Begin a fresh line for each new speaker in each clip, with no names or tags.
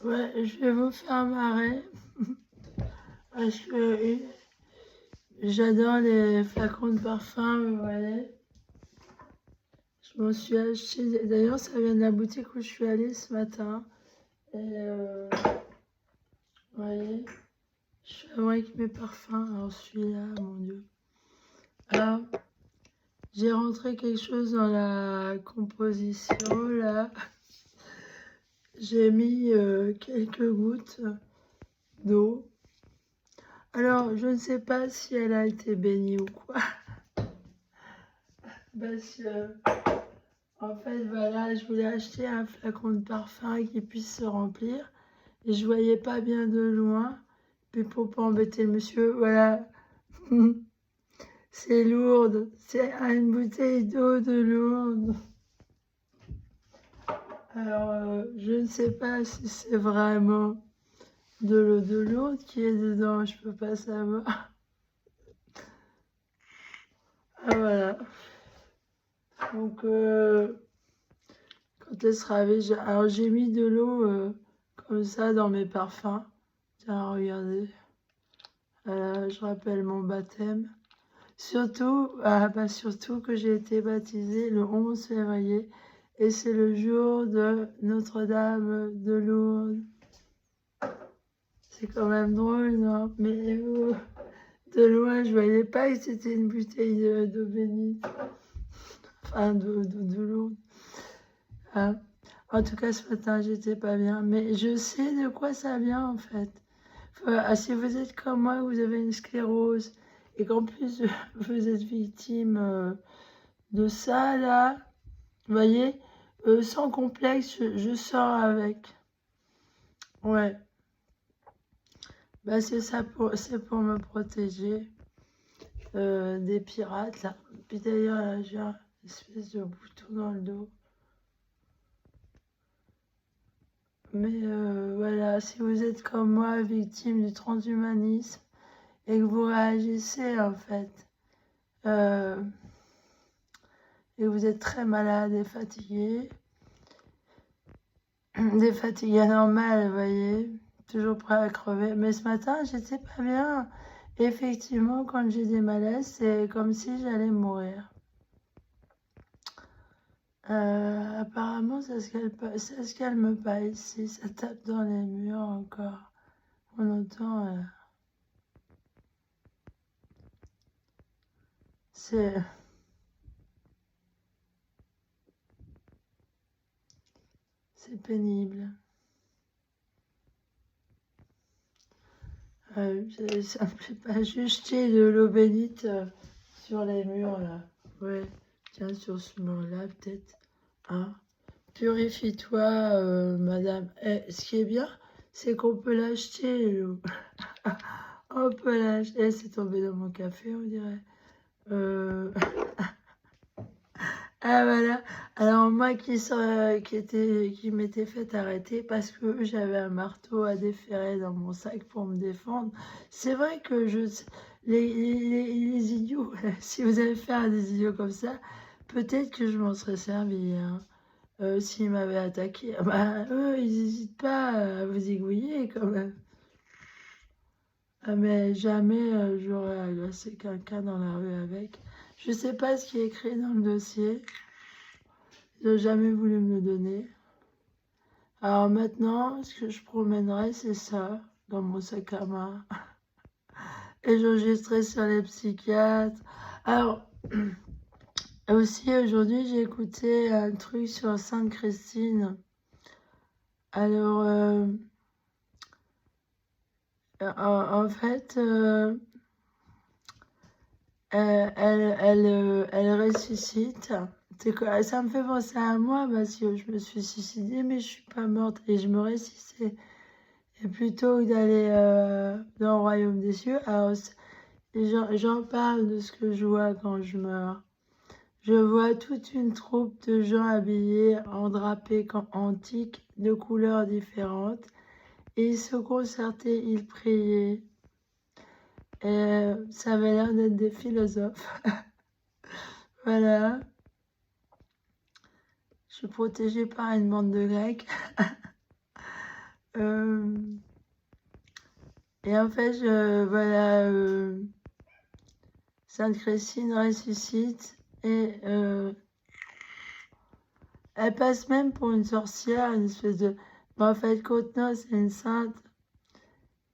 Ouais, je vais vous faire marrer parce que j'adore les flacons de parfum, vous voyez. Je m'en suis acheté, d'ailleurs ça vient de la boutique où je suis allée ce matin. Et vous voyez, je suis avec mes parfums. Alors celui-là, mon Dieu. Alors, j'ai rentré quelque chose dans la composition là. J'ai mis quelques gouttes d'eau. Alors, je ne sais pas si elle a été baignée ou quoi. Parce que, en fait, voilà, je voulais acheter un flacon de parfum qui puisse se remplir. Et je voyais pas bien de loin. Puis pour pas embêter le monsieur, voilà. C'est lourde. C'est une bouteille d'eau de lourde. Alors, je ne sais pas si c'est vraiment de l'eau de lourde qui est dedans. Je peux pas savoir. Ah, voilà. Donc, quand elle sera vide, alors j'ai mis de l'eau comme ça dans mes parfums. Tiens, regardez. Voilà, je rappelle mon baptême. Surtout, surtout que j'ai été baptisée le 11 février et c'est le jour de Notre-Dame de Lourdes. C'est quand même drôle, non? Mais de loin, je voyais pas que c'était une bouteille d'eau bénite, enfin de Lourdes. Hein. En tout cas, ce matin, j'étais pas bien, mais je sais de quoi ça vient en fait. Si vous êtes comme moi, vous avez une sclérose et qu'en plus vous êtes victime de ça là, vous voyez, sans complexe, je sors avec. Ouais, bah c'est pour me protéger des pirates là. Puis d'ailleurs, là, j'ai une espèce de bouton dans le dos. Mais voilà, si vous êtes comme moi, victime du transhumanisme et que vous réagissez en fait, euh, et que vous êtes très malade et fatigué, des fatigues anormales, vous voyez, toujours prêt à crever. Mais ce matin, j'étais pas bien. Effectivement, quand j'ai des malaises, c'est comme si j'allais mourir. Apparemment, ça se calme pas ici. Ça tape dans les murs encore. On entend. C'est pénible. Ça me fait pas juste jeter de l'eau bénite sur les murs là. Ouais, tiens, sur ce mur-là, peut-être. Hein. Purifie-toi, madame. Ce qui est bien, c'est qu'on peut l'acheter, l'eau. On peut l'acheter. C'est tombé dans mon café, on dirait. Euh, Ah voilà. Alors moi qui m'étais fait arrêter parce que j'avais un marteau à déferrer dans mon sac pour me défendre. C'est vrai que les idiots, si vous avez fait à des idiots comme ça, peut-être que je m'en serais servi. Hein. S'ils m'avaient attaqué, bah, eux, ils n'hésitent pas à vous aiguiller quand même. Ah, mais jamais j'aurais agressé quelqu'un dans la rue avec. Je sais pas ce qui est écrit dans le dossier. Ils n'ont jamais voulu me le donner. Alors maintenant, ce que je promènerai, c'est ça, dans mon sac à main. Et j'enregistrerai sur les psychiatres. Alors, aussi aujourd'hui, j'ai écouté un truc sur Sainte Christine. Alors, en fait, elle ressuscite. Ça me fait penser à moi parce que je me suis suicidée, mais je suis pas morte et je me ressuscite. Et plutôt que d'aller dans le royaume des cieux, alors j'en parle de ce que je vois quand je meurs. Je vois toute une troupe de gens habillés en drapés antiques de couleurs différentes. Et ils se concertaient, ils priaient. Et ça avait l'air d'être des philosophes. Voilà. Je suis protégée par une bande de Grecs. Et en fait, voilà, Sainte Christine ressuscite et elle passe même pour une sorcière, une espèce de... Mais en fait, Côtenoy, c'est une sainte.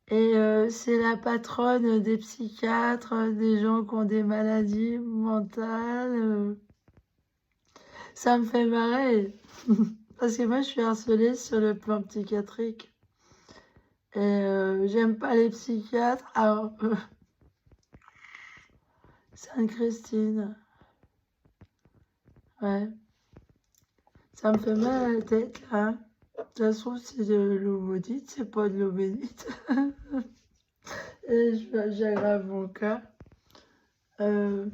Et c'est la patronne des psychiatres, des gens qui ont des maladies mentales. Ça me fait marrer. Parce que moi, je suis harcelée sur le plan psychiatrique. Et j'aime pas les psychiatres. Alors, Sainte-Christine. Ouais. Ça me fait mal à la tête, là. De toute façon, c'est de l'eau maudite, c'est pas de l'eau bénite. Et j'aggrave mon cas. Je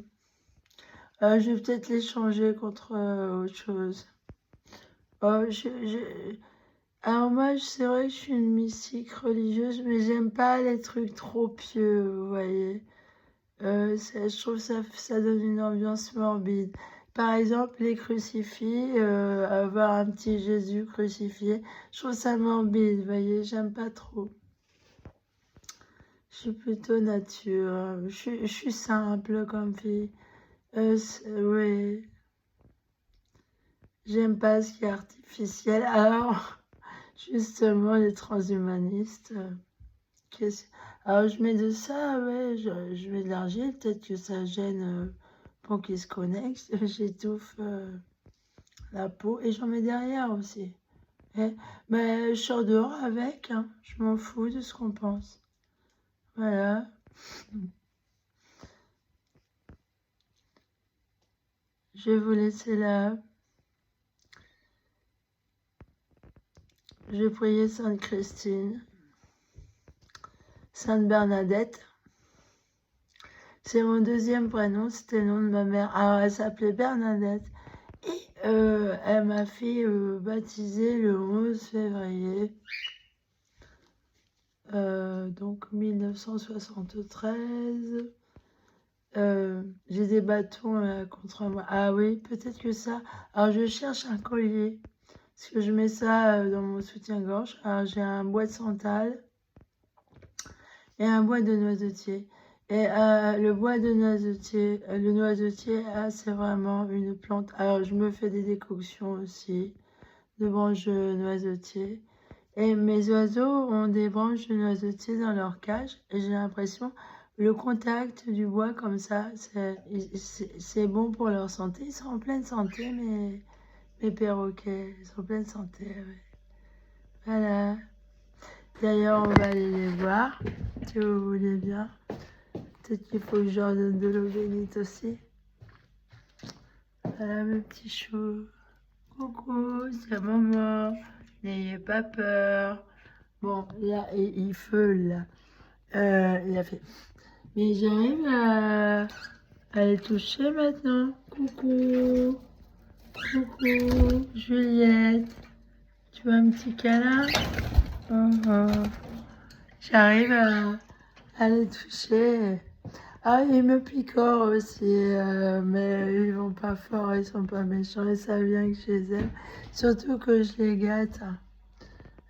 vais peut-être l'échanger contre autre chose. Oh, alors moi, c'est vrai que je suis une mystique religieuse, mais j'aime pas les trucs trop pieux, vous voyez. Je trouve que ça donne une ambiance morbide. Par exemple, les crucifix, avoir un petit Jésus crucifié, je trouve ça morbide, vous voyez, j'aime pas trop. Je suis plutôt nature, je suis simple comme fille. Oui, j'aime pas ce qui est artificiel. Alors, justement, les transhumanistes, alors je mets de ça, ouais, je mets de l'argile, peut-être que ça gêne pour qu'ils se connectent. J'étouffe la peau et j'en mets derrière aussi. Mais je sors dehors avec, hein, je m'en fous de ce qu'on pense. Voilà. Je vais vous laisser là. Je vais prier Sainte Christine, Sainte Bernadette. C'est mon deuxième prénom, c'était le nom de ma mère. Alors elle s'appelait Bernadette. Et elle m'a fait baptiser le 11 février. Donc 1973. J'ai des bâtons contre moi. Ah oui, peut-être que ça. Alors je cherche un collier. Parce que je mets ça dans mon soutien-gorge. Alors j'ai un bois de santal et un bois de noisetier. Et le bois de noisetier, le noisetier, c'est vraiment une plante. Alors je me fais des décoctions aussi de branches de noisetier. Et mes oiseaux ont des branches de noisetier dans leur cage. Et j'ai l'impression, le contact du bois comme ça, c'est bon pour leur santé. Ils sont en pleine santé, mes perroquets. Ils sont en pleine santé, ouais. Voilà. D'ailleurs, on va aller les voir, si vous voulez bien. Peut-être qu'il faut que je leur donne de l'eau bénite aussi. Voilà, mes petits choux. Coucou, c'est maman. N'ayez pas peur. Bon, là, il feule, là. Il a fait... Mais j'arrive à les toucher maintenant. Coucou. Coucou, Juliette. Tu veux un petit câlin? Oh, oh. J'arrive à les toucher. Ah, ils me picorent aussi, mais ils vont pas fort, ils sont pas méchants, ils savent bien que je les aime. Surtout que je les gâte.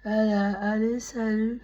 Voilà, allez, salut.